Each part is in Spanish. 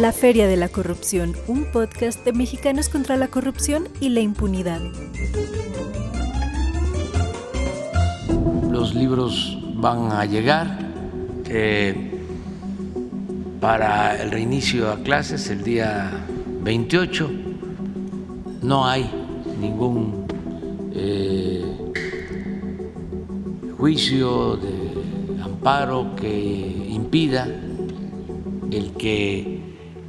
La Feria de la Corrupción, un podcast de Mexicanos contra la Corrupción y la Impunidad. Los libros van a llegar para el reinicio a clases el día 28. No hay ningún juicio de amparo que impida el que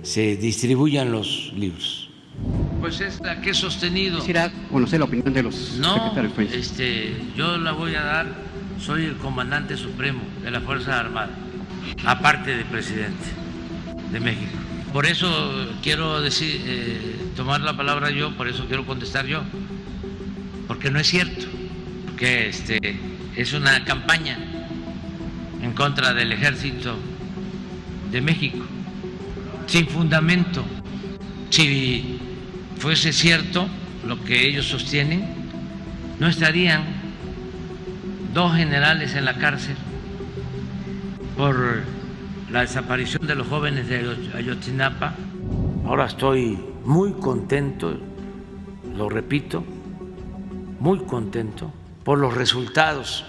se distribuyan los libros. Pues es la que he sostenido. Quisiera conocer la opinión de los secretarios. Yo la voy a dar. Soy el comandante supremo de la Fuerza Armada, aparte de presidente de México. Por eso quiero tomar la palabra yo, por eso quiero contestar yo, porque no es cierto, porque es una campaña en contra del Ejército de México, sin fundamento. Si fuese cierto lo que ellos sostienen, no estarían 2 generales en la cárcel por la desaparición de los jóvenes de Ayotzinapa. Ahora estoy muy contento, lo repito, muy contento por los resultados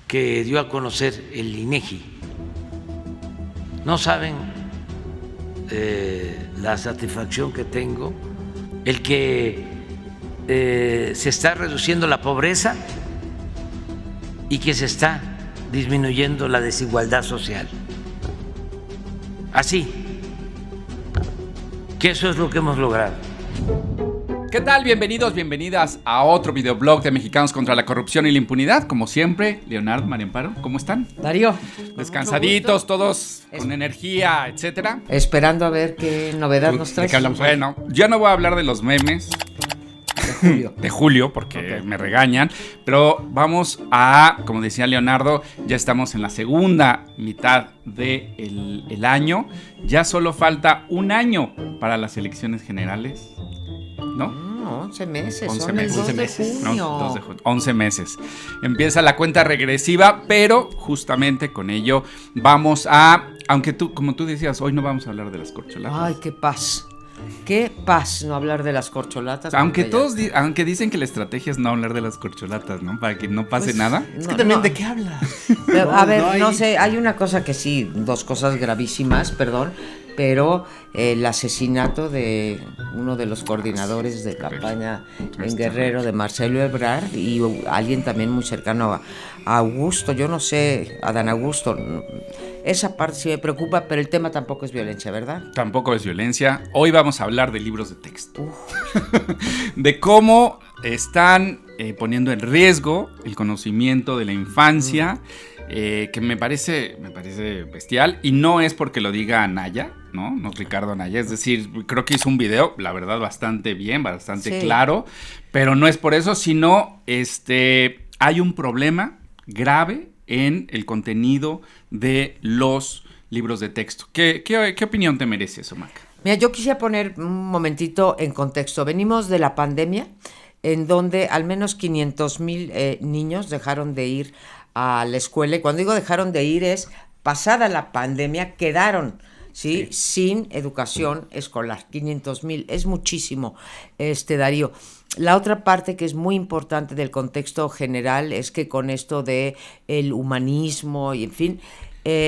que dio a conocer el INEGI. No saben la satisfacción que tengo, el que se está reduciendo la pobreza y que se está disminuyendo la desigualdad social. Así que eso es lo que hemos logrado. ¿Qué tal? Bienvenidos, bienvenidas a otro videoblog de Mexicanos contra la Corrupción y la Impunidad. Como siempre, Leonardo, María Amparo, ¿cómo están? Darío. Descansaditos, todos con energía, etcétera. Esperando a ver qué novedad nos trae. Bueno, ya no voy a hablar de los memes de julio, porque okay, me regañan, pero vamos a, como decía Leonardo, ya estamos en la segunda mitad del año. Ya solo falta un año para las elecciones generales, ¿no? 11 meses. 11 meses. 11 meses. No, 2 de junio. 11 meses. Empieza la cuenta regresiva, pero justamente con ello vamos a, aunque tú, como tú decías, hoy no vamos a hablar de las corcholatas. Ay, qué paz. Qué paz no hablar de las corcholatas. Aunque todos aunque dicen que la estrategia es no hablar de las corcholatas, ¿no? Para que no pase pues, nada. No, es que también, ¿de qué hablas? A ver, no sé, hay una cosa que sí, 2 cosas gravísimas, perdón, pero el asesinato de uno de los coordinadores de campaña en Guerrero, de Marcelo Ebrard, y alguien también muy cercano a Augusto, yo no sé, Adán Augusto. Esa parte sí me preocupa, pero el tema tampoco es violencia, ¿verdad? Tampoco es violencia. Hoy vamos a hablar de libros de texto. De cómo están poniendo en riesgo el conocimiento de la infancia, que me parece bestial. Y no es porque lo diga Anaya, ¿no? No Ricardo Anaya. Es decir, creo que hizo un video, la verdad, bastante bien, bastante claro. Pero no es por eso, sino hay un problema grave en el contenido de los libros de texto. ¿Qué opinión te merece eso, Maca? Mira, yo quisiera poner un momentito en contexto. Venimos de la pandemia, en donde al menos 500,000 niños dejaron de ir a la escuela. Y cuando digo dejaron de ir es, pasada la pandemia, quedaron sin educación escolar. 500,000, es muchísimo, Darío. La otra parte que es muy importante del contexto general es que con esto de el humanismo y en fin,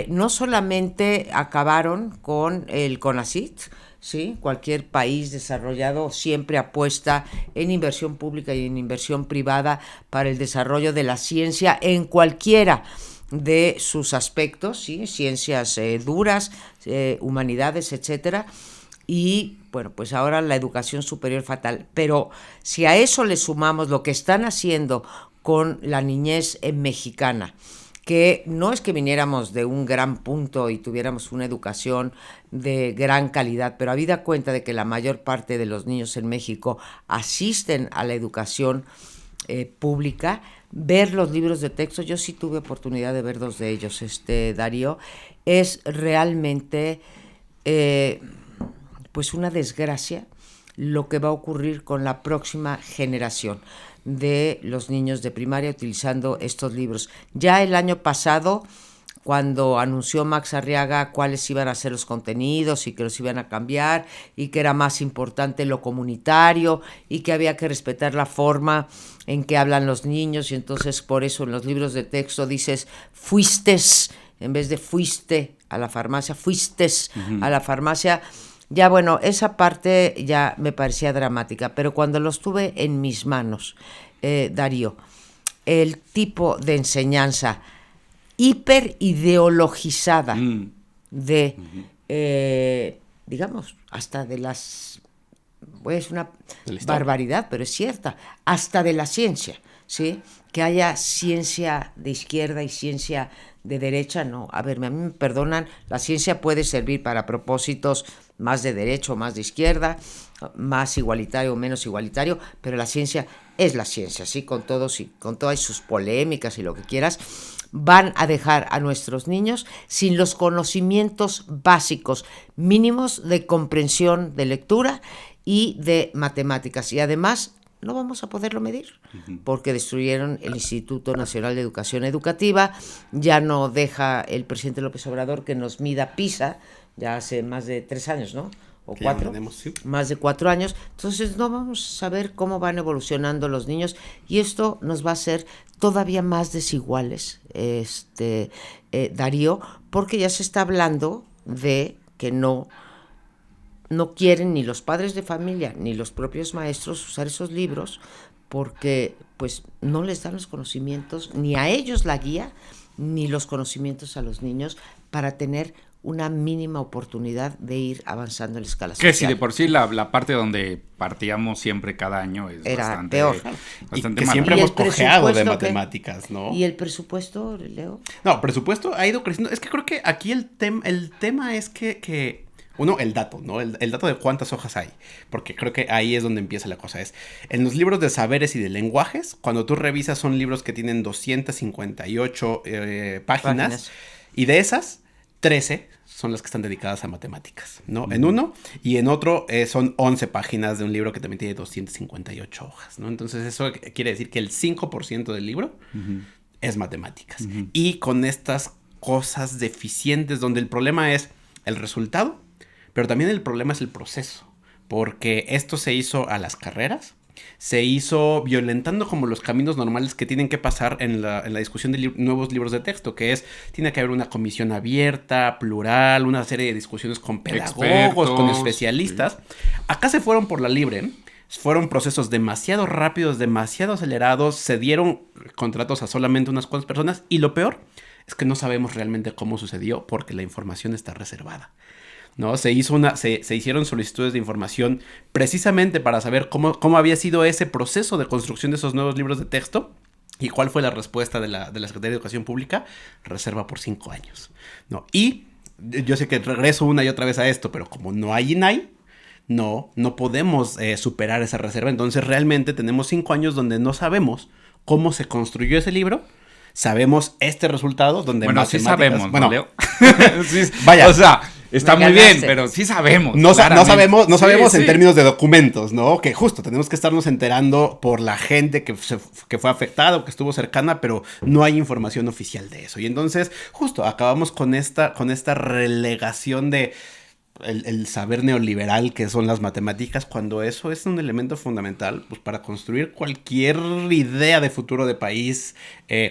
no solamente acabaron con el CONACYT, ¿sí? Cualquier país desarrollado siempre apuesta en inversión pública y en inversión privada para el desarrollo de la ciencia en cualquiera de sus aspectos, ¿sí? Ciencias duras, humanidades, etcétera. Y bueno, pues ahora la educación superior fatal. Pero si a eso le sumamos lo que están haciendo con la niñez mexicana, que no es que viniéramos de un gran punto y tuviéramos una educación de gran calidad, pero habida cuenta de que la mayor parte de los niños en México asisten a la educación pública, ver los libros de texto, yo sí tuve oportunidad de ver 2 de ellos, Darío, es realmente pues una desgracia lo que va a ocurrir con la próxima generación de los niños de primaria utilizando estos libros. Ya el año pasado cuando anunció Max Arriaga cuáles iban a ser los contenidos y que los iban a cambiar y que era más importante lo comunitario y que había que respetar la forma en que hablan los niños, y entonces por eso en los libros de texto dices fuistes en vez de fuiste a la farmacia, fuistes a la farmacia. Ya bueno, esa parte ya me parecía dramática, pero cuando los tuve en mis manos, Darío, el tipo de enseñanza hiperideologizada de, digamos, hasta de las, pues una barbaridad, pero es cierta, hasta de la ciencia, ¿sí? Que haya ciencia de izquierda y ciencia de derecha, no. A ver, a mí me perdonan, la ciencia puede servir para propósitos más de derecha o más de izquierda, más igualitario o menos igualitario, pero la ciencia es la ciencia, ¿sí? Con todas sus polémicas y lo que quieras, van a dejar a nuestros niños sin los conocimientos básicos mínimos de comprensión de lectura y de matemáticas, y además no vamos a poderlo medir porque destruyeron el Instituto Nacional de Educación Educativa, ya no deja el presidente López Obrador que nos mida PISA, ya hace más de 3 años, ¿no? O 4, sí. Más de 4 años, entonces no vamos a saber cómo van evolucionando los niños, y esto nos va a hacer todavía más desiguales, Darío, porque ya se está hablando de que no quieren ni los padres de familia ni los propios maestros usar esos libros porque pues no les dan los conocimientos, ni a ellos la guía, ni los conocimientos a los niños para tener una mínima oportunidad de ir avanzando en la escala social. Que si de por sí la parte donde partíamos siempre cada año era bastante peor. Bastante y que siempre hemos cojeado de matemáticas, ¿no? ¿Y el presupuesto, Leo? No, presupuesto ha ido creciendo. Es que creo que aquí el tema es que uno, el dato, ¿no? El dato de cuántas hojas hay. Porque creo que ahí es donde empieza la cosa. Es en los libros de saberes y de lenguajes, cuando tú revisas son libros que tienen 258 páginas. Y de esas, 13 son las que están dedicadas a matemáticas, ¿no? En uno, y en otro son 11 páginas de un libro que también tiene 258 hojas, ¿no? Entonces eso quiere decir que el 5% del libro es matemáticas. Y con estas cosas deficientes donde el problema es el resultado, pero también el problema es el proceso, porque esto se hizo a las carreras, se hizo violentando como los caminos normales que tienen que pasar en la discusión de nuevos libros de texto, que es, tiene que haber una comisión abierta, plural, una serie de discusiones con pedagogos, expertos, con especialistas. Sí. Acá se fueron por la libre, fueron procesos demasiado rápidos, demasiado acelerados, se dieron contratos a solamente unas cuantas personas, y lo peor es que no sabemos realmente cómo sucedió porque la información está reservada, ¿no? Se hicieron solicitudes de información precisamente para saber cómo había sido ese proceso de construcción de esos nuevos libros de texto. ¿Y cuál fue la respuesta de la Secretaría de Educación Pública? Reserva por 5 años, ¿no? Y yo sé que regreso una y otra vez a esto, pero como no hay INAI, no podemos superar esa reserva. Entonces realmente tenemos 5 años donde no sabemos cómo se construyó ese libro. Sabemos este resultado donde sí sabemos, bueno, ¿no, Leo? Sí, vaya, o sea, está muy bien, pero sí sabemos. No sabemos en términos de documentos, ¿no? Que justo tenemos que estarnos enterando por la gente que fue afectada o que estuvo cercana, pero no hay información oficial de eso. Y entonces justo acabamos con esta relegación de el saber neoliberal que son las matemáticas, cuando eso es un elemento fundamental pues, para construir cualquier idea de futuro de país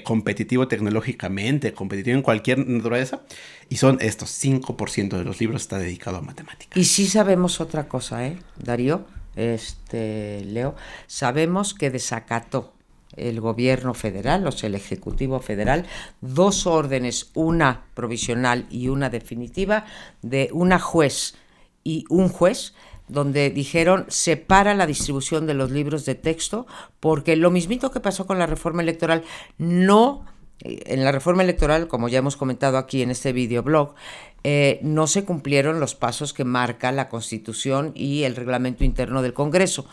competitivo tecnológicamente, competitivo en cualquier naturaleza, y son estos 5% de los libros está dedicado a matemáticas. Y sí sabemos otra cosa, Darío, Leo, sabemos que desacató el gobierno federal, o sea, el Ejecutivo Federal, 2 órdenes, una provisional y una definitiva, de una juez y un juez, donde dijeron separa la distribución de los libros de texto, porque lo mismito que pasó con la reforma electoral, en la reforma electoral, como ya hemos comentado aquí en este videoblog, no se cumplieron los pasos que marca la Constitución y el reglamento interno del Congreso.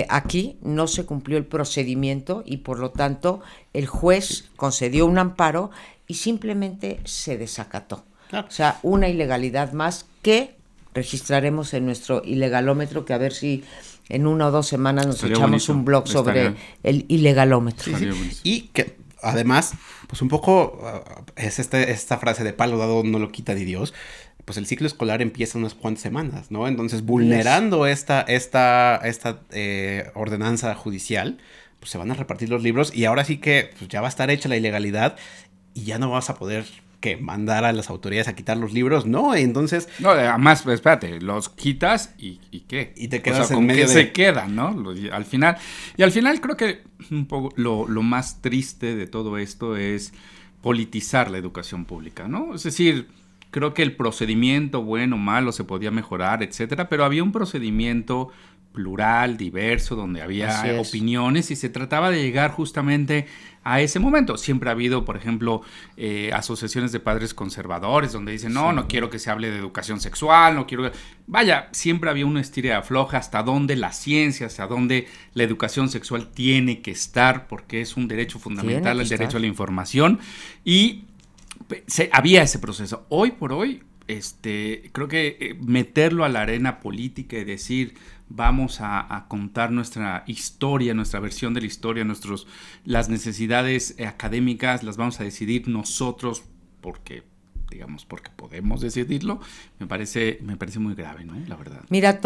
Aquí no se cumplió el procedimiento y por lo tanto el juez concedió un amparo y simplemente se desacató. Claro. O sea, una ilegalidad más que registraremos en nuestro ilegalómetro, que a ver si en 1 o 2 semanas nos echamos un blog sobre el ilegalómetro. Sí. Y que además, pues un poco es esta frase de palo dado no lo quita ni Dios. Pues el ciclo escolar empieza unas cuantas semanas, ¿no? Entonces, vulnerando esta ordenanza judicial, pues se van a repartir los libros y ahora sí que pues, ya va a estar hecha la ilegalidad y ya no vas a poder mandar a las autoridades a quitar los libros, ¿no? Entonces... No, además, espérate, los quitas y ¿qué? Y te quedas ¿con qué se quedan, no? Al final creo que un poco lo más triste de todo esto es politizar la educación pública, ¿no? Es decir, creo que el procedimiento, bueno o malo, se podía mejorar, etcétera, pero había un procedimiento plural, diverso, donde había opiniones y se trataba de llegar justamente a ese momento. Siempre ha habido, por ejemplo, asociaciones de padres conservadores donde dicen, no quiero que se hable de educación sexual, no quiero... Vaya, siempre había una estira y afloja hasta dónde la ciencia, hasta dónde la educación sexual tiene que estar, porque es un derecho fundamental, el derecho a la información, y había ese proceso. Hoy por hoy, creo que meterlo a la arena política y decir vamos a contar nuestra historia, nuestra versión de la historia, las necesidades académicas las vamos a decidir nosotros porque podemos decidirlo, me parece muy grave, ¿no? La verdad. Mira,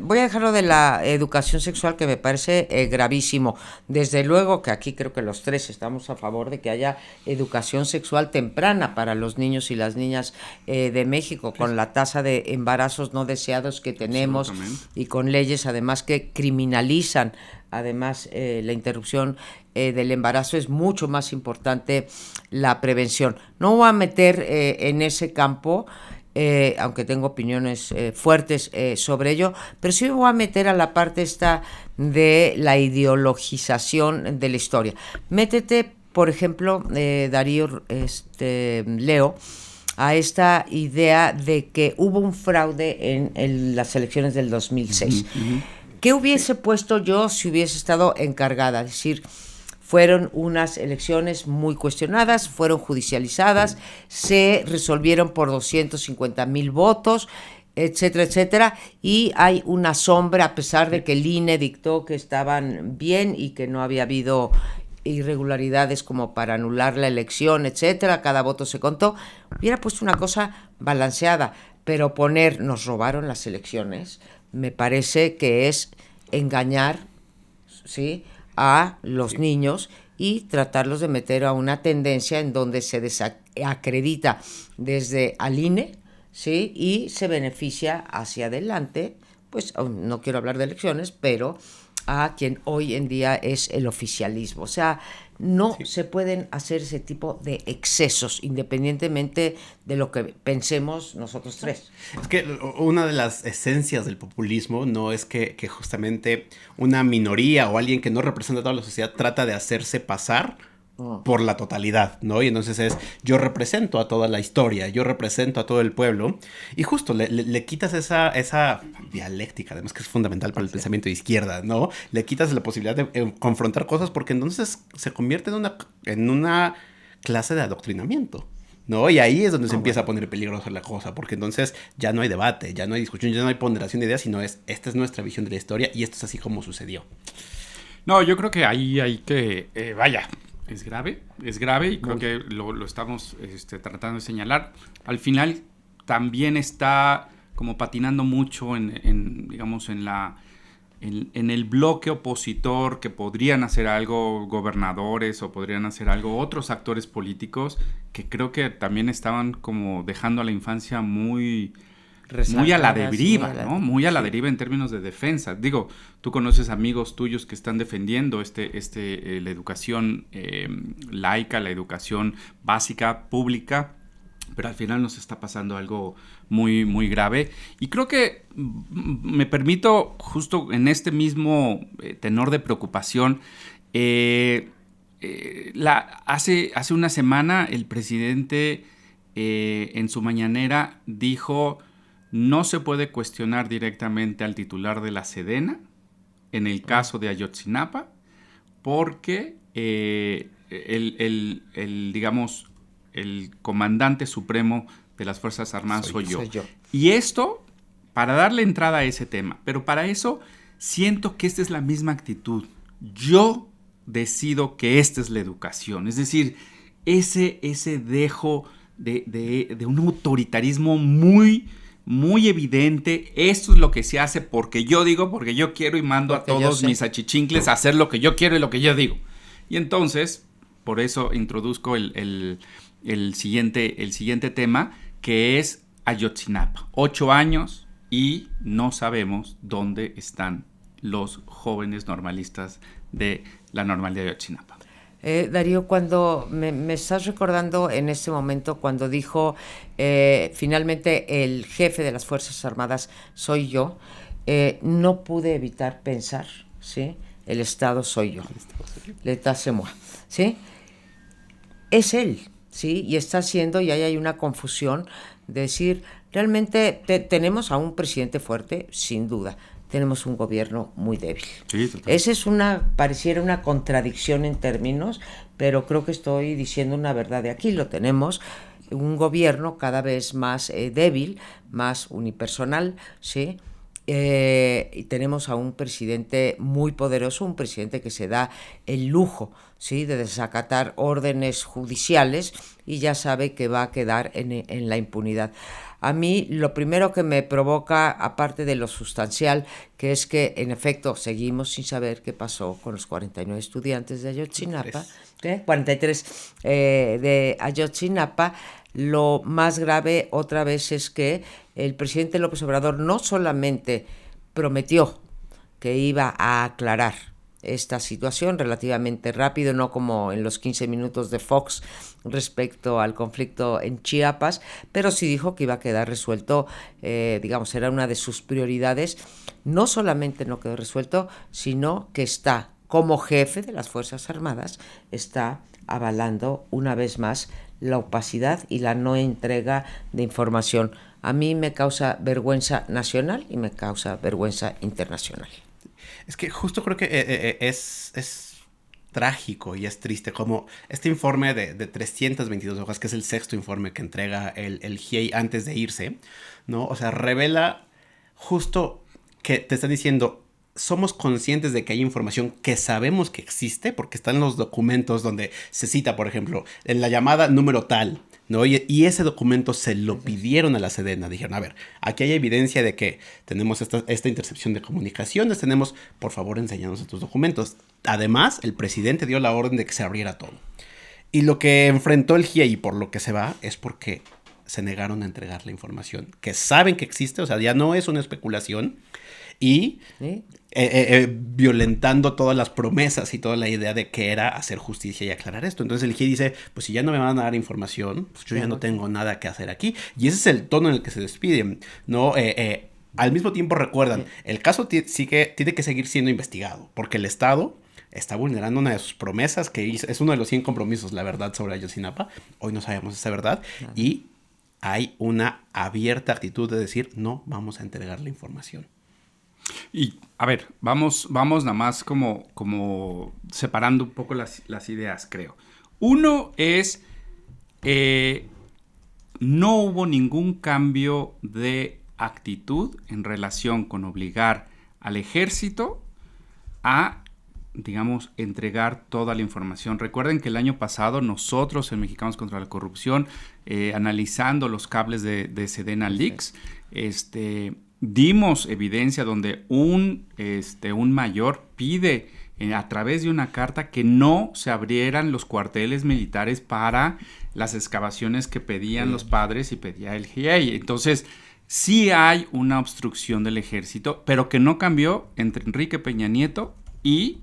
voy a dejarlo de la educación sexual, que me parece gravísimo. Desde luego que aquí creo que los tres estamos a favor de que haya educación sexual temprana para los niños y las niñas de México, con la tasa de embarazos no deseados que tenemos y con leyes además que criminalizan además la interrupción del embarazo. Es mucho más importante la prevención. No voy a meter en ese campo, aunque tengo opiniones fuertes sobre ello, pero sí me voy a meter a la parte esta de la ideologización de la historia. Métete, por ejemplo, Darío, Leo, a esta idea de que hubo un fraude en las elecciones del 2006. ¿Qué hubiese puesto yo si hubiese estado encargada? Es decir, fueron unas elecciones muy cuestionadas, fueron judicializadas, se resolvieron por 250,000 votos, etcétera, etcétera, y hay una sombra, a pesar de que el INE dictó que estaban bien y que no había habido irregularidades como para anular la elección, etcétera, cada voto se contó. Hubiera puesto una cosa balanceada, pero nos robaron las elecciones, me parece que es engañar, ¿sí?, a los niños y tratarlos de meter a una tendencia en donde se desacredita desde al INE, ¿sí?, y se beneficia hacia adelante, pues no quiero hablar de elecciones, pero a quien hoy en día es el oficialismo. O sea, no se pueden hacer ese tipo de excesos, independientemente de lo que pensemos nosotros tres. Es que una de las esencias del populismo no es que justamente una minoría o alguien que no representa a toda la sociedad trata de hacerse pasar por la totalidad, ¿no? Y entonces yo represento a toda la historia, yo represento a todo el pueblo, y justo le quitas esa dialéctica, además que es fundamental para el pensamiento de izquierda, ¿no? Le quitas la posibilidad de confrontar cosas, porque entonces se convierte en una clase de adoctrinamiento, ¿no? Y ahí es donde se empieza a poner peligrosa la cosa, porque entonces ya no hay debate, ya no hay discusión, ya no hay ponderación de ideas, sino esta es nuestra visión de la historia y esto es así como sucedió. No, yo creo que ahí hay que, es grave y creo que lo estamos tratando de señalar. Al final también está como patinando mucho en el bloque opositor, que podrían hacer algo gobernadores o podrían hacer algo otros actores políticos, que creo que también estaban como dejando a la infancia muy a la deriva, ¿no? Muy a la deriva en términos de defensa. Digo, tú conoces amigos tuyos que están defendiendo la educación laica, la educación básica, pública, pero al final nos está pasando algo muy, muy grave. Y creo que me permito, justo en este mismo tenor de preocupación, hace una semana el presidente en su mañanera dijo: no se puede cuestionar directamente al titular de la Sedena en el caso de Ayotzinapa, porque el comandante supremo de las Fuerzas Armadas soy yo. Y esto, para darle entrada a ese tema, pero para eso siento que esta es la misma actitud. Yo decido que esta es la educación. Es decir, ese dejo de un autoritarismo muy, muy evidente. Esto es lo que se hace porque yo digo, porque yo quiero y mando Porque a todos mis achichincles a hacer lo que yo quiero y lo que yo digo. Y entonces, por eso introduzco el siguiente tema, que es Ayotzinapa. 8 años y no sabemos dónde están los jóvenes normalistas de la normalidad de Ayotzinapa. Darío, cuando me estás recordando en este momento cuando dijo finalmente el jefe de las Fuerzas Armadas soy yo, no pude evitar pensar, ¿sí? El Estado soy yo, l'état c'est moi, ¿sí? Es él, ¿sí? Y está haciendo, y ahí hay una confusión de decir, realmente tenemos a un presidente fuerte, sin duda, tenemos un gobierno muy débil. Sí, total. Esa es pareciera una contradicción en términos, pero creo que estoy diciendo una verdad de aquí. Lo tenemos, un gobierno cada vez más débil, más unipersonal, ¿sí? Y tenemos a un presidente muy poderoso, un presidente que se da el lujo, ¿sí?, de desacatar órdenes judiciales y ya sabe que va a quedar en la impunidad. A mí lo primero que me provoca, aparte de lo sustancial, que es que en efecto seguimos sin saber qué pasó con los 49 estudiantes de Ayotzinapa, 43 de Ayotzinapa. Lo más grave otra vez es que el presidente López Obrador no solamente prometió que iba a aclarar esta situación relativamente rápido, no como en los 15 minutos de Fox respecto al conflicto en Chiapas, pero sí dijo que iba a quedar resuelto, digamos, era una de sus prioridades. No solamente no quedó resuelto, sino que está, como jefe de las Fuerzas Armadas, está avalando una vez más la opacidad y la no entrega de información. A mí me causa vergüenza nacional y me causa vergüenza internacional. Es que justo creo que es trágico y es triste como este informe de 322 hojas, que es el 6º informe que entrega el GIEI antes de irse, ¿no? O sea, revela justo que te está diciendo, somos conscientes de que hay información que sabemos que existe, porque están los documentos donde se cita, por ejemplo, en la llamada número tal, ¿no? Y ese documento se lo pidieron a la Sedena. Dijeron, a ver, aquí hay evidencia de que tenemos esta intercepción de comunicaciones, por favor, enséñanos estos documentos. Además, el presidente dio la orden de que se abriera todo. Y lo que enfrentó el GIEI, por lo que se va, es porque se negaron a entregar la información, que saben que existe, o sea, ya no es una especulación, y violentando todas las promesas y toda la idea de que era hacer justicia y aclarar esto. Entonces el GIEI dice, pues si ya no me van a dar información, pues yo ya no tengo nada que hacer aquí. Y ese es el tono en el que se despiden, ¿no? Al mismo tiempo recuerdan, el caso tiene que seguir siendo investigado, porque el Estado está vulnerando una de sus promesas que hizo, es uno de los 100 compromisos, la verdad, sobre Ayotzinapa. Hoy no sabemos esa verdad. Y hay una abierta actitud de decir, no vamos a entregar la información. Y, a ver, vamos nada más como separando un poco las ideas, creo. Uno es, no hubo ningún cambio de actitud en relación con obligar al ejército a, digamos, entregar toda la información. Recuerden que el año pasado nosotros, en Mexicanos contra la Corrupción, analizando los cables de Sedena Leaks, dimos evidencia donde un mayor pide a través de una carta que no se abrieran los cuarteles militares para las excavaciones que pedían los padres y pedía el GIEI. Entonces, sí hay una obstrucción del ejército, pero que no cambió entre Enrique Peña Nieto y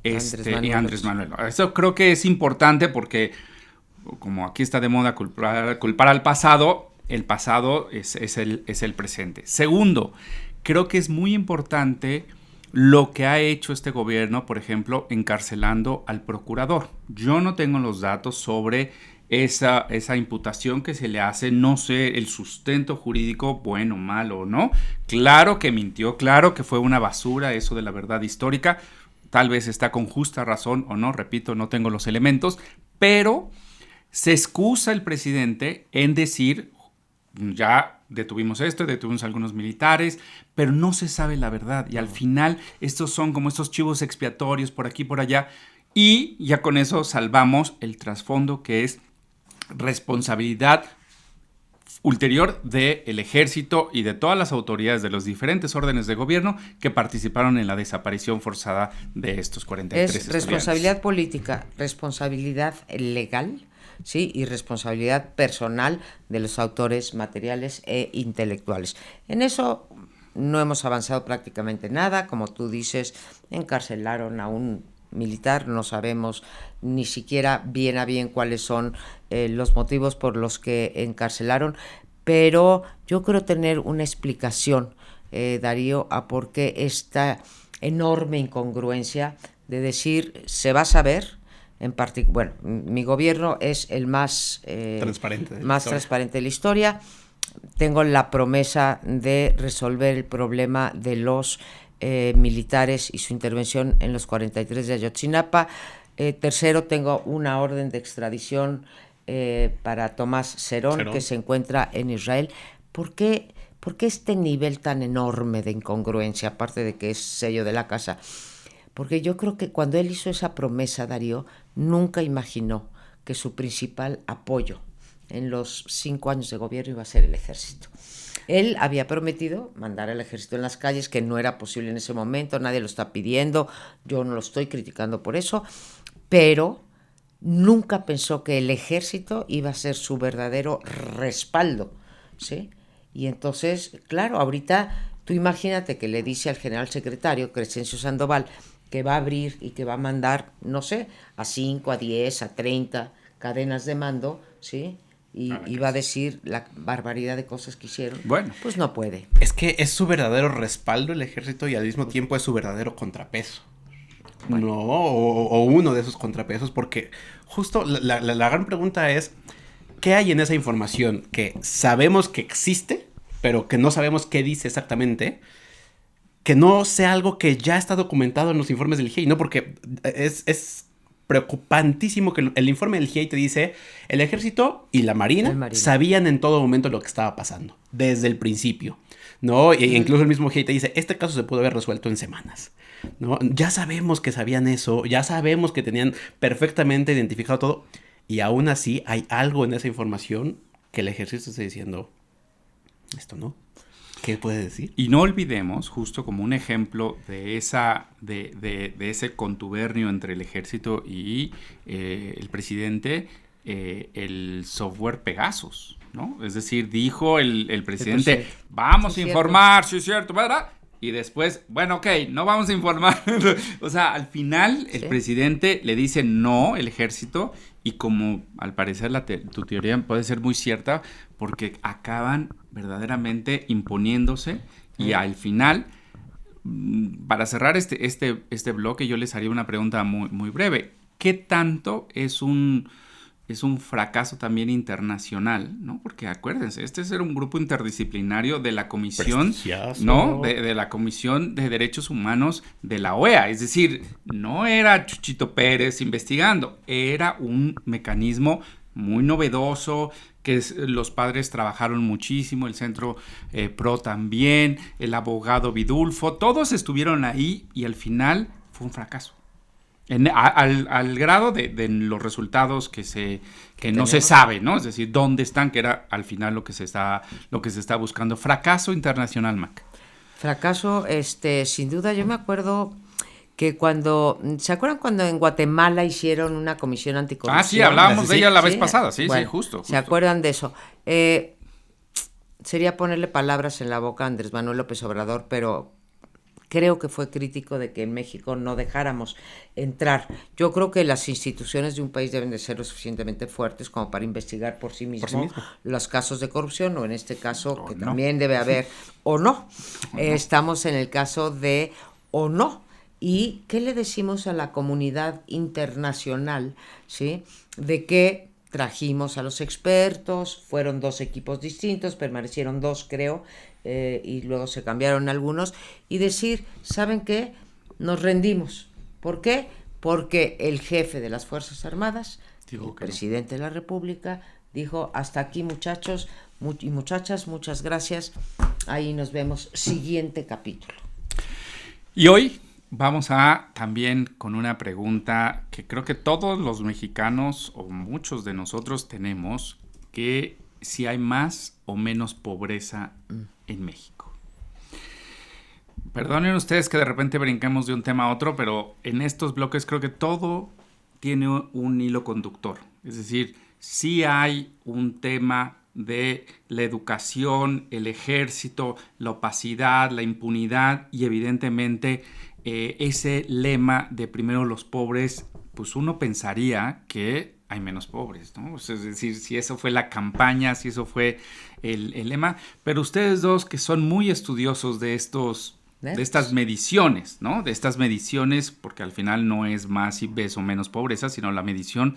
Andrés Manuel. Eso creo que es importante porque, como aquí está de moda culpar al pasado, el pasado es el presente. Segundo, creo que es muy importante lo que ha hecho este gobierno, por ejemplo, encarcelando al procurador. Yo no tengo los datos sobre esa imputación que se le hace, no sé el sustento jurídico, bueno, malo o no. Claro que mintió, claro que fue una basura eso de la verdad histórica. Tal vez está con justa razón o no, repito, no tengo los elementos, pero se excusa el presidente en decir, ya detuvimos detuvimos a algunos militares, pero no se sabe la verdad. Y al final estos son como estos chivos expiatorios por aquí y por allá. y ya con eso salvamos el trasfondo que es responsabilidad ulterior del ejército y de todas las autoridades de los diferentes órdenes de gobierno que participaron en la desaparición forzada de estos 43 estudiantes. Es responsabilidad política, responsabilidad legal, ¿sí? Y responsabilidad personal de los autores materiales e intelectuales. En eso no hemos avanzado prácticamente nada. Como tú dices, encarcelaron a un militar, no sabemos ni siquiera bien a bien cuáles son los motivos por los que encarcelaron, pero yo creo tener una explicación, Darío, a por qué esta enorme incongruencia de decir, se va a saber, bueno, mi gobierno es el más transparente de la historia, tengo la promesa de resolver el problema de los militares y su intervención en los 43 de Ayotzinapa. Tercero, tengo una orden de extradición para Tomás Cerón, que se encuentra en Israel. ¿Por qué este nivel tan enorme de incongruencia, aparte de que es sello de la casa? Porque yo creo que cuando él hizo esa promesa, Darío, nunca imaginó que su principal apoyo en los 5 años de gobierno iba a ser el ejército. Él había prometido mandar al ejército en las calles, que no era posible en ese momento, nadie lo está pidiendo, yo no lo estoy criticando por eso, pero nunca pensó que el ejército iba a ser su verdadero respaldo, ¿sí? Y entonces, claro, ahorita tú imagínate que le dice al general secretario, Crescencio Sandoval, que va a abrir y que va a mandar, no sé, a 5, a 10, a 30 cadenas de mando, ¿sí? Y va a decir la barbaridad de cosas que hicieron. Bueno, pues no puede. Es que es su verdadero respaldo el ejército y al mismo tiempo es su verdadero contrapeso. Bueno. No, o uno de esos contrapesos, porque justo la gran pregunta es, ¿qué hay en esa información que sabemos que existe, pero que no sabemos qué dice exactamente? Que no sea algo que ya está documentado en los informes del GIEI, ¿no? Porque es preocupantísimo que el informe del GIEI te dice, el ejército y la marina sabían en todo momento lo que estaba pasando, desde el principio, ¿no? E incluso el mismo GIEI te dice, este caso se pudo haber resuelto en semanas, ¿no? Ya sabemos que sabían eso, ya sabemos que tenían perfectamente identificado todo, y aún así hay algo en esa información que el ejército está diciendo, esto no. ¿Qué puede decir? Y no olvidemos, justo como un ejemplo de ese contubernio entre el ejército y el presidente, el software Pegasus, ¿no? Es decir, dijo el presidente, vamos a informar, sí es cierto, ¿verdad? Y después, bueno, ok, no vamos a informar. O sea, al final el presidente le dice no, el ejército, y como al parecer tu teoría puede ser muy cierta, porque acaban verdaderamente imponiéndose y al final, para cerrar este bloque, yo les haría una pregunta muy, muy breve. ¿Qué tanto es un fracaso también internacional, ¿no? Porque acuérdense, este era un grupo interdisciplinario de la Comisión, ¿no? De la Comisión de Derechos Humanos de la OEA. Es decir, no era Chuchito Pérez investigando, era un mecanismo muy novedoso, que los padres trabajaron muchísimo, el Centro PRO también, el abogado Vidulfo, todos estuvieron ahí y al final fue un fracaso. Al grado de los resultados que no se sabe, ¿no? Es decir, dónde están, que era al final lo que se está buscando. Fracaso internacional, Mac. Fracaso, sin duda, yo me acuerdo que ¿se acuerdan cuando en Guatemala hicieron una comisión anticorrupción? Ah, sí, hablábamos de ella la vez pasada, sí, bueno, sí, justo. ¿Se acuerdan de eso? Sería ponerle palabras en la boca a Andrés Manuel López Obrador, pero creo que fue crítico de que en México no dejáramos entrar. Yo creo que las instituciones de un país deben de ser lo suficientemente fuertes como para investigar por sí mismo los casos de corrupción, o en este caso, que también debe haber, o no. Estamos en el caso de o no. ¿Y qué le decimos a la comunidad internacional, ¿sí? De que trajimos a los expertos, fueron 2 equipos distintos, permanecieron 2, creo, y luego se cambiaron algunos, y decir, ¿saben qué? Nos rendimos. ¿Por qué? Porque el jefe de las Fuerzas Armadas, el presidente de la República, dijo, hasta aquí muchachos y muchachas, muchas gracias, ahí nos vemos, siguiente capítulo. Y hoy vamos a también con una pregunta que creo que todos los mexicanos o muchos de nosotros tenemos, que si hay más o menos pobreza en México. Perdonen ustedes que de repente brincamos de un tema a otro, pero en estos bloques creo que todo tiene un hilo conductor. Es decir, sí hay un tema de la educación, el ejército, la opacidad, la impunidad y evidentemente ese lema de primero los pobres, pues uno pensaría que hay menos pobres, ¿no? O sea, es decir, si eso fue la campaña, si eso fue el lema, pero ustedes dos que son muy estudiosos de estas mediciones, ¿no? De estas mediciones, porque al final no es más y ves o menos pobreza, sino la medición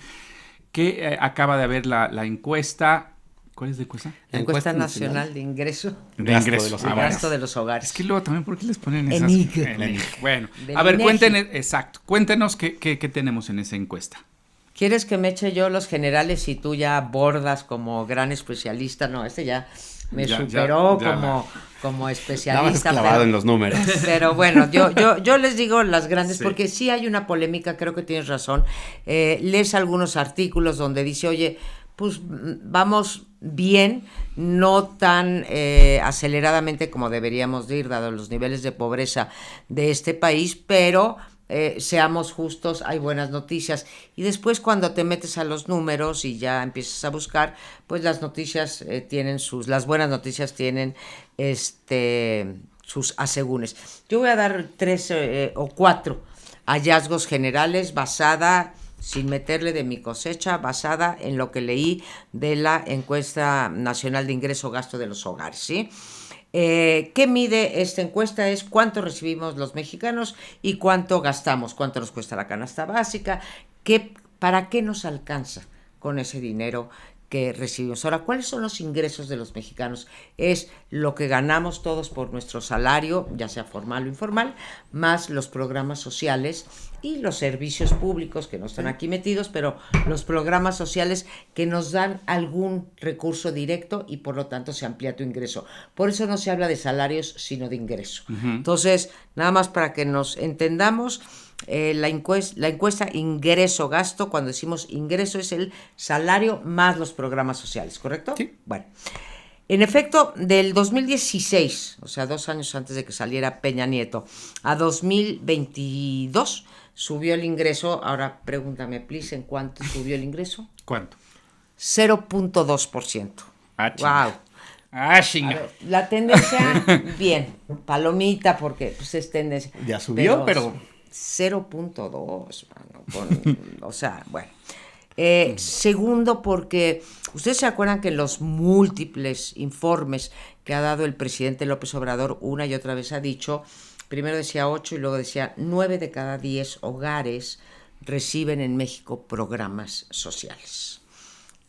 que acaba de haber la encuesta. ¿Cuál es la encuesta? La encuesta nacional de ingreso. De ingreso. Gasto de los hogares. Es que luego también, ¿por qué les ponen esas? ENIC. Bueno, Del a ver, INEGI. Cuéntenos qué tenemos en esa encuesta. ¿Quieres que me eche yo los generales y tú ya abordas como gran especialista? No, ya me superó como especialista. Estás clavado en los números. Pero bueno, yo les digo las grandes, sí. Porque sí hay una polémica, creo que tienes razón. Lees algunos artículos donde dice, oye, pues vamos bien, no tan aceleradamente como deberíamos de ir, dado los niveles de pobreza de este país, pero seamos justos, hay buenas noticias. Y después cuando te metes a los números y ya empiezas a buscar, pues las noticias las buenas noticias tienen sus asegúnes. Yo voy a dar 3 o 4 hallazgos generales sin meterle de mi cosecha, basada en lo que leí de la encuesta nacional de ingreso-gasto de los hogares, ¿sí? ¿Qué mide esta encuesta? Es cuánto recibimos los mexicanos y cuánto gastamos, cuánto nos cuesta la canasta básica, para qué nos alcanza con ese dinero que recibimos. Ahora, ¿cuáles son los ingresos de los mexicanos? Es lo que ganamos todos por nuestro salario, ya sea formal o informal, más los programas sociales y los servicios públicos que no están aquí metidos, pero los programas sociales que nos dan algún recurso directo y por lo tanto se amplía tu ingreso. Por eso no se habla de salarios, sino de ingreso. Uh-huh. Entonces, nada más para que nos entendamos, la encuesta ingreso-gasto, cuando decimos ingreso es el salario más los programas sociales, ¿correcto? Sí. Bueno, en efecto, del 2016, o sea, 2 años antes de que saliera Peña Nieto, a 2022 subió el ingreso. Ahora pregúntame, please, ¿en cuánto subió el ingreso? ¿Cuánto? 0.2%. ¡Wow! A ver, la tendencia, bien, palomita, porque pues es tendencia. Ya subió, pero 0.2, o sea, bueno. Segundo, porque ustedes se acuerdan que en los múltiples informes que ha dado el presidente López Obrador, una y otra vez ha dicho, primero decía 8 y luego decía 9 de cada 10 hogares reciben en México programas sociales.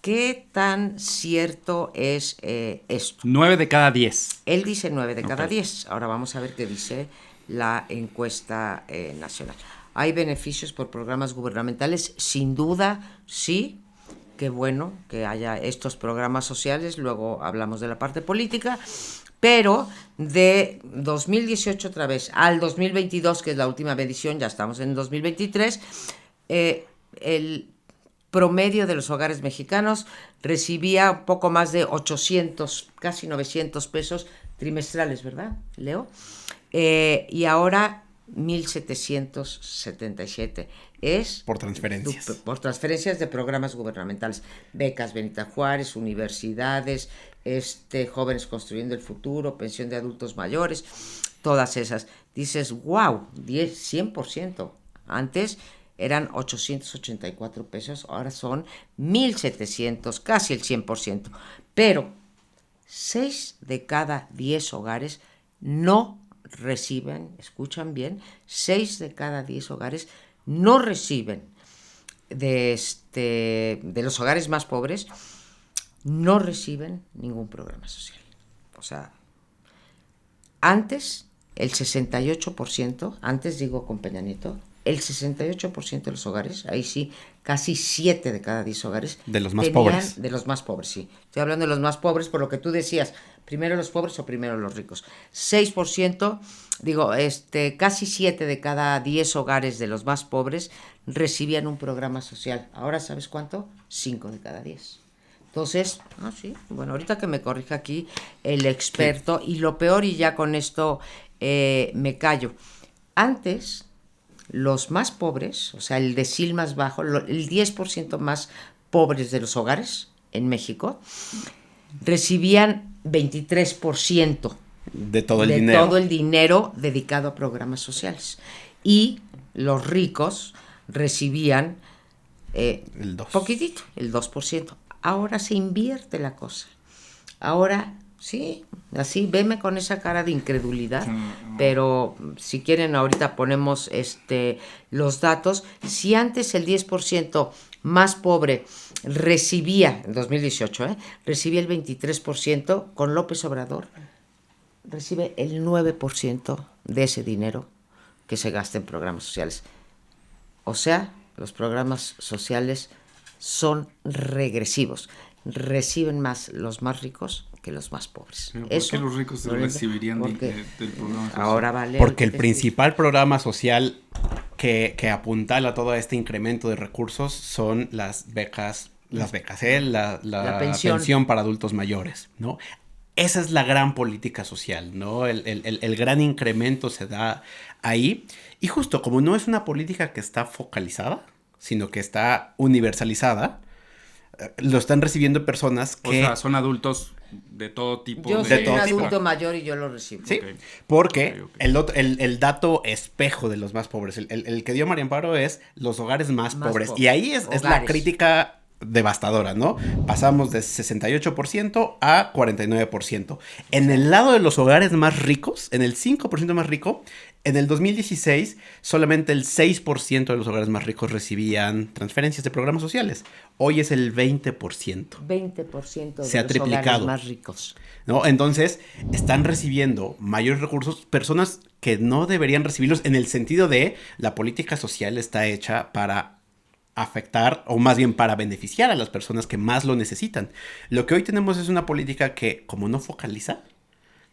¿Qué tan cierto es esto? 9 de cada 10. Él dice 9 de cada 10. Ahora vamos a ver qué dice la encuesta nacional. ¿Hay beneficios por programas gubernamentales? Sin duda, sí. Qué bueno que haya estos programas sociales. Luego hablamos de la parte política. Pero de 2018 otra vez al 2022, que es la última medición, ya estamos en 2023, el promedio de los hogares mexicanos recibía un poco más de 800, casi 900 pesos trimestrales, ¿verdad, Leo? Y ahora 1,777 es por transferencias. Por transferencias de programas gubernamentales, becas Benita Juárez, universidades, jóvenes construyendo el futuro, pensión de adultos mayores, todas esas. Dices, wow, 100%. Antes eran 884 pesos, ahora son 1,700, casi el 100%. Pero 6 de cada 10 hogares no reciben, escuchan bien, 6 de cada 10 hogares no reciben de los hogares más pobres, no reciben ningún programa social. O sea, antes el 68%, antes digo con Peña Nieto, el 68% de los hogares, ahí sí, casi 7 de cada 10 hogares. De los más pobres. De los más pobres, sí. Estoy hablando de los más pobres por lo que tú decías, primero los pobres o primero los ricos. 6%, casi 7 de cada 10 hogares de los más pobres recibían un programa social. Ahora, ¿sabes cuánto? 5 de cada 10. Entonces, sí, bueno, ahorita que me corrija aquí el experto, sí. Y lo peor, y ya con esto me callo. Antes, los más pobres, o sea, el decil más bajo, el 10% más pobres de los hogares en México, recibían 23% de todo el dinero dedicado a programas sociales. Y los ricos recibían el 2%. Poquitito, el 2%. Ahora se invierte la cosa. Ahora, sí, así, veme con esa cara de incredulidad, pero si quieren ahorita ponemos los datos. Si antes el 10% más pobre recibía, en 2018, recibía el 23%, con López Obrador recibe el 9% de ese dinero que se gasta en programas sociales. O sea, los programas sociales son regresivos. Reciben más los más ricos que los más pobres. ¿Por qué los ricos recibirían del programa social? Ahora vale. Porque el principal programa social que apuntala todo este incremento de recursos son las becas, la pensión para adultos mayores, ¿no? Esa es la gran política social, ¿no? El gran incremento se da ahí. Y justo como no es una política que está focalizada, sino que está universalizada, lo están recibiendo personas que... O sea, son adultos de todo tipo. Yo soy un adulto mayor y yo lo recibo. Sí, porque el dato espejo de los más pobres, el que dio María Amparo es los hogares más pobres. Y ahí es la crítica devastadora, ¿no? Pasamos de 68% a 49%. En el lado de los hogares más ricos, en el 5% más rico, en el 2016 solamente el 6% de los hogares más ricos recibían transferencias de programas sociales. Hoy es el 20%. 20% de se ha los triplicado, hogares más ricos. ¿no? Entonces, están recibiendo mayores recursos personas que no deberían recibirlos, en el sentido de la política social está hecha para afectar, o más bien para beneficiar a las personas que más lo necesitan. Lo que hoy tenemos es una política que, como no focaliza,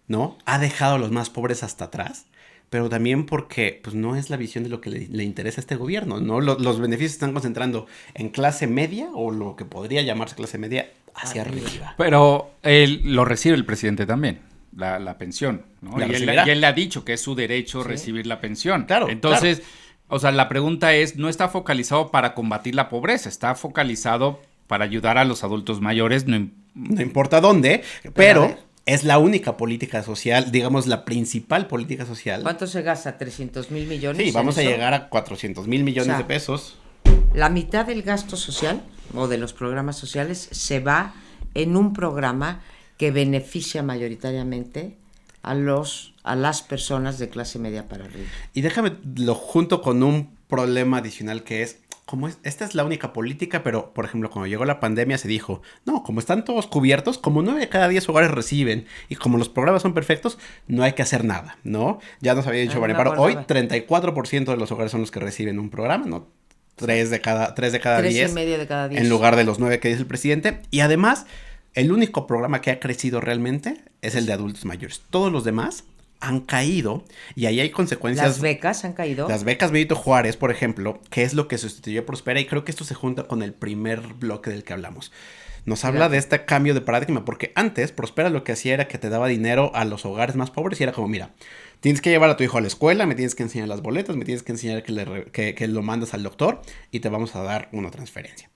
¿no? Ha dejado a los más pobres hasta atrás, pero también porque pues, no es la visión de lo que le interesa a este gobierno, ¿no? Los beneficios se están concentrando en clase media, o lo que podría llamarse clase media, hacia arriba. Pero lo recibe el presidente también, la pensión, ¿no? Y él le ha dicho que es su derecho recibir la pensión. Claro. Entonces, o sea, la pregunta es, no está focalizado para combatir la pobreza, está focalizado para ayudar a los adultos mayores. No importa dónde, pero es la única política social, digamos, la principal política social. ¿Cuánto se gasta? ¿300,000 millones? Sí, vamos a llegar a 400,000 millones de pesos. La mitad del gasto social o de los programas sociales se va en un programa que beneficia mayoritariamente a las personas de clase media para arriba. Y déjame lo junto con un problema adicional que es, esta es la única política, pero, por ejemplo, cuando llegó la pandemia se dijo, no, como están todos cubiertos, como 9 de cada 10 hogares reciben, y como los programas son perfectos, no hay que hacer nada, ¿no? Ya nos había dicho María Amparo, hoy 34% de los hogares son los que reciben un programa, ¿no? 3 de cada 10. 3,5 de cada 10. En lugar de los 9 que dice el presidente. Y además, el único programa que ha crecido realmente es el de adultos mayores. Todos los demás han caído, y ahí hay consecuencias. ¿Las becas han caído? Las becas Benito Juárez, por ejemplo, que es lo que sustituyó a Prospera, y creo que esto se junta con el primer bloque del que hablamos. Nos habla de este cambio de paradigma, porque antes Prospera lo que hacía era que te daba dinero a los hogares más pobres, y era como, mira, tienes que llevar a tu hijo a la escuela, me tienes que enseñar las boletas, me tienes que enseñar que lo mandas al doctor, y te vamos a dar una transferencia.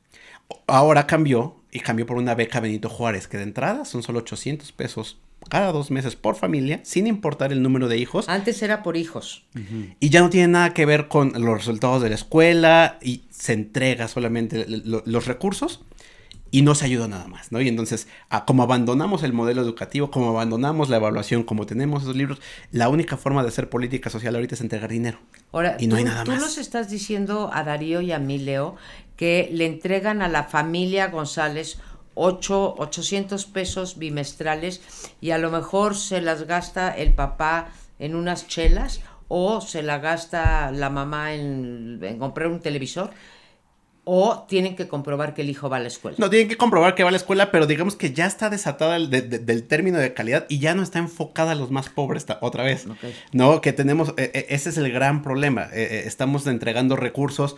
Ahora cambió por una beca Benito Juárez, que de entrada son solo 800 pesos cada 2 meses por familia, sin importar el número de hijos. Antes era por hijos. Y ya no tiene nada que ver con los resultados de la escuela, y se entrega solamente los recursos y no se ayuda nada más, ¿no? Y entonces, como abandonamos el modelo educativo, como abandonamos la evaluación, como tenemos esos libros, la única forma de hacer política social ahorita es entregar dinero. Ahora, y no hay nada más. Tú nos estás diciendo a Darío y a mí, Leo, que le entregan a la familia González 800 pesos bimestrales, y a lo mejor se las gasta el papá en unas chelas, o se la gasta la mamá en comprar un televisor, o tienen que comprobar que el hijo va a la escuela. No, tienen que comprobar que va a la escuela, pero digamos que ya está desatada del término de calidad y ya no está enfocada a los más pobres otra vez. Okay. No, que tenemos, ese es el gran problema. Estamos entregando recursos,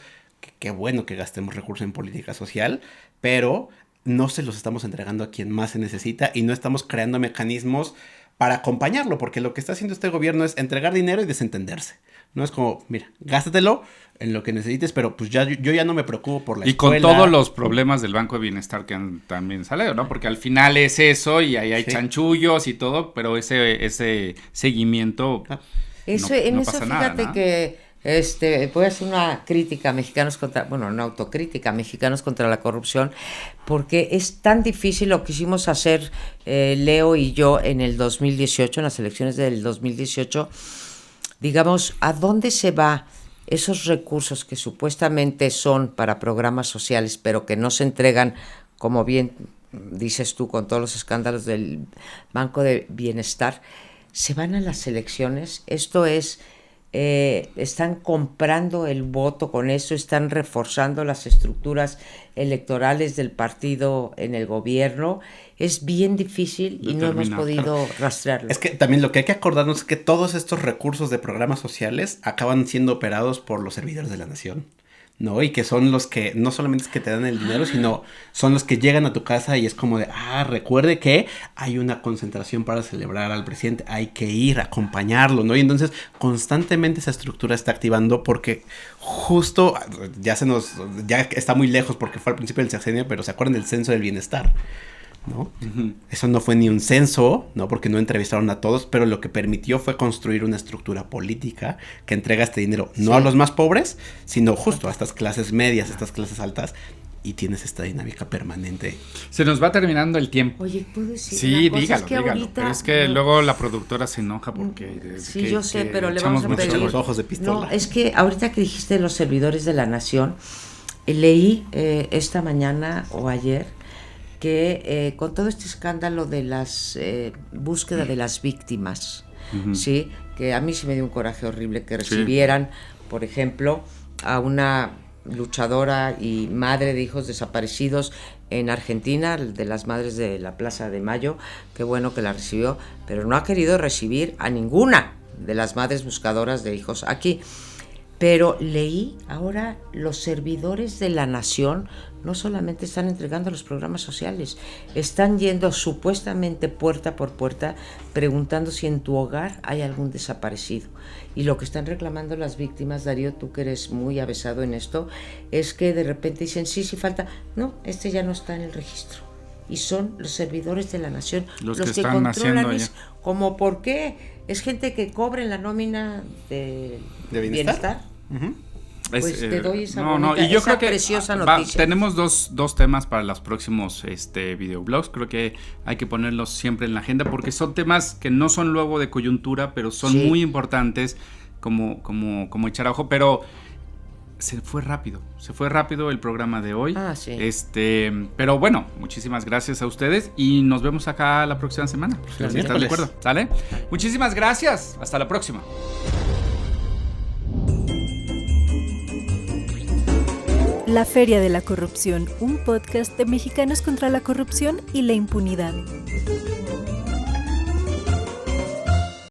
qué bueno que gastemos recursos en política social, pero no se los estamos entregando a quien más se necesita y no estamos creando mecanismos para acompañarlo, porque lo que está haciendo este gobierno es entregar dinero y desentenderse. No es como, mira, gástatelo en lo que necesites, pero pues ya yo ya no me preocupo por la escuela. Y con todos los problemas del Banco de Bienestar que han también salido, ¿no? Porque al final es eso y ahí hay chanchullos y todo, pero ese seguimiento En no eso pasa fíjate nada, ¿no? que voy a hacer una crítica a Mexicanos contra, bueno, una autocrítica a Mexicanos contra la corrupción, porque es tan difícil. Lo que quisimos hacer Leo y yo en el 2018, en las elecciones del 2018, digamos, ¿a dónde se va esos recursos que supuestamente son para programas sociales, pero que no se entregan, como bien dices tú, con todos los escándalos del Banco de Bienestar? Se van a las elecciones. Esto es, están comprando el voto con eso, están reforzando las estructuras electorales del partido en el gobierno. Es bien difícil y no hemos podido rastrearlo. Es que también lo que hay que acordarnos es que todos estos recursos de programas sociales acaban siendo operados por los servidores de la nación, ¿no? Y que son los que no solamente es que te dan el dinero, sino son los que llegan a tu casa y es como de, recuerde que hay una concentración para celebrar al presidente, hay que ir a acompañarlo, ¿no? Y entonces constantemente esa estructura está activando porque justo ya está muy lejos porque fue al principio del sexenio, pero se acuerdan del censo del bienestar, ¿no? Uh-huh. Eso no fue ni un censo, ¿no? Porque no entrevistaron a todos, pero lo que permitió fue construir una estructura política que entrega este dinero no a los más pobres, sino justo a estas clases medias, estas clases altas, y tienes esta dinámica permanente. Se nos va terminando el tiempo. Oye, ¿puedo decir sí, una cosa? dígalo, es que dígalo. ahorita, pero es que luego la productora se enoja porque... Sí, yo sé, pero le vamos a pedir... los ojos de pistola. No, es que ahorita que dijiste los servidores de la nación, leí esta mañana o ayer que con todo este escándalo de las búsqueda de las víctimas, uh-huh. ¿sí? Que a mí sí me dio un coraje horrible que recibieran, por ejemplo, a una luchadora y madre de hijos desaparecidos en Argentina, de las madres de la Plaza de Mayo, qué bueno que la recibió, pero no ha querido recibir a ninguna de las madres buscadoras de hijos aquí. Pero leí ahora los servidores de la nación no solamente están entregando los programas sociales, están yendo supuestamente puerta por puerta preguntando si en tu hogar hay algún desaparecido. Y lo que están reclamando las víctimas, Darío, tú que eres muy avesado en esto, es que de repente dicen, sí falta, no, este ya no está en el registro. Y son los servidores de la nación los que controlan eso. Como, ¿por qué? Es gente que cobra en la nómina de bienestar. Uh-huh. Pues te doy esa bonita, y yo esa creo que preciosa noticia. Tenemos dos temas para los próximos videoblogs. Creo que hay que ponerlos siempre en la agenda porque son temas que no son luego de coyuntura, pero son muy importantes como echar ojo. Pero se fue rápido el programa de hoy. Sí. Pero bueno, muchísimas gracias a ustedes y nos vemos acá la próxima semana. ¿Están de acuerdo? ¿Sale? Muchísimas gracias. Hasta la próxima. La Feria de la Corrupción, un podcast de Mexicanos contra la Corrupción y la Impunidad.